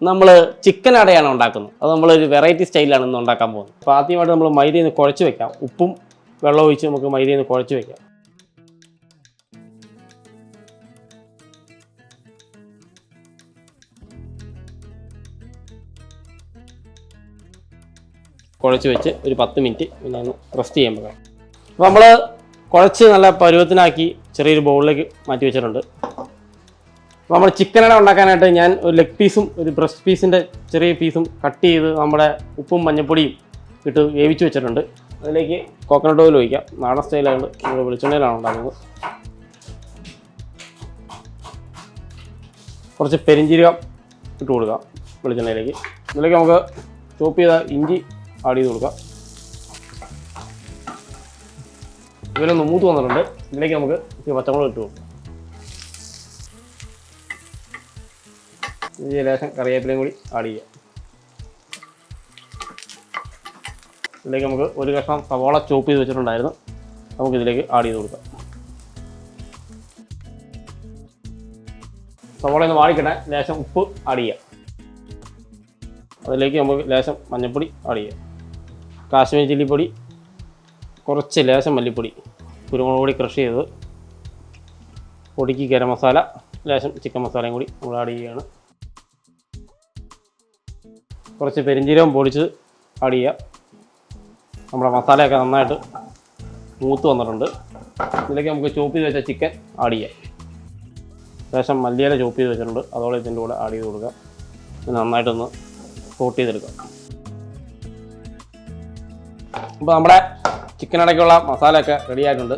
നമ്മൾ ചിക്കൻ അടയാണ് ഉണ്ടാക്കുന്നത്. അത് നമ്മളൊരു വെറൈറ്റി സ്റ്റൈലിലാണ് ഇന്ന് ഉണ്ടാക്കാൻ പോകുന്നത്. അപ്പോൾ ആദ്യമായിട്ട് നമ്മൾ മൈദയിൽ നിന്ന് കുഴച്ച് വെക്കാം. ഉപ്പും വെള്ളം ഒഴിച്ച് നമുക്ക് മൈദയിൽ നിന്ന് കുഴച്ച് വെക്കാം. കുഴച്ച് വെച്ച് ഒരു 10 മിനിറ്റ് പിന്നെ ഒന്ന് റെസ്റ്റ് ചെയ്യാൻ പറ്റും. അപ്പോൾ നമ്മൾ കുഴച്ച് നല്ല പരുവത്തിനാക്കി ചെറിയൊരു ബൗളിലേക്ക് മാറ്റി വെച്ചിട്ടുണ്ട്. അപ്പോൾ നമ്മൾ ചിക്കൻ അട ഉണ്ടാക്കാനായിട്ട് ഞാൻ ഒരു ലെഗ് പീസും ഒരു ബ്രസ്റ്റ് പീസിൻ്റെ ചെറിയ പീസും കട്ട് ചെയ്ത് നമ്മുടെ ഉപ്പും മഞ്ഞൾപ്പൊടിയും ഇട്ട് വേവിച്ച് വെച്ചിട്ടുണ്ട്. അതിലേക്ക് കോക്കനട്ട് ഓയിൽ ഒഴിക്കാം. നാടൻ സ്റ്റൈലായിട്ട് നമ്മൾ വെളിച്ചെണ്ണയിലാണ് ഉണ്ടാക്കുന്നത്. കുറച്ച് പെരിഞ്ജീരകം ഇട്ട് കൊടുക്കാം വെളിച്ചെണ്ണയിലേക്ക്. ഇതിലേക്ക് നമുക്ക് ചോപ്പ് ചെയ്ത ഇഞ്ചി ആഡ് ചെയ്ത് കൊടുക്കാം. ഇതിലൊന്ന് മൂത്ത് വന്നിട്ടുണ്ട്. ഇതിലേക്ക് നമുക്ക് പച്ചമുളക് ഇട്ട് കൊടുക്കാം. ഇതിൽ ലേശം കറിവേപ്പിലയും കൂടി ആഡ് ചെയ്യാം. ഇതിലേക്ക് നമുക്ക് ഒരു കഷ്ണം സവാള ചോപ്പ് ചെയ്ത് വെച്ചിട്ടുണ്ടായിരുന്നു. നമുക്കിതിലേക്ക് ആഡ് ചെയ്ത് കൊടുക്കാം. സവാള ഒന്ന് വാടിക്കട്ടെ. ലേശം ഉപ്പ് ആഡ് ചെയ്യാം. അതിലേക്ക് നമുക്ക് ലേശം മഞ്ഞൾപ്പൊടി ആഡ് ചെയ്യാം. കാശ്മീരി ചില്ലിപ്പൊടി, കുറച്ച് ലേശം മല്ലിപ്പൊടി, കുരുമുളക് പൊടി ക്രഷ് ചെയ്തത്, പൊടിക്ക് ഗരം മസാല, ലേശം ചിക്കൻ മസാലയും കൂടി നമ്മൾ ആഡ് ചെയ്യുകയാണ്. കുറച്ച് പെരിഞ്ജീരകം പൊടിച്ച് ആഡ് ചെയ്യുക. നമ്മുടെ മസാലയൊക്കെ നന്നായിട്ട് മൂത്ത് വന്നിട്ടുണ്ട്. ഇതിലേക്ക് നമുക്ക് ചോപ്പ് ചെയ്ത് വെച്ച ചിക്കൻ ആഡ് ചെയ്യാം. ലേശം മല്ലിയില ചോപ്പ് ചെയ്ത് വെച്ചിട്ടുണ്ട്. അതോടെ ഇതിൻ്റെ കൂടെ ആഡ് ചെയ്ത് കൊടുക്കുക. നന്നായിട്ടൊന്ന് കോട്ട് ചെയ്തെടുക്കാം. അപ്പോൾ നമ്മുടെ ചിക്കൻ അടയ്ക്കുള്ള മസാലയൊക്കെ റെഡി ആയിട്ടുണ്ട്.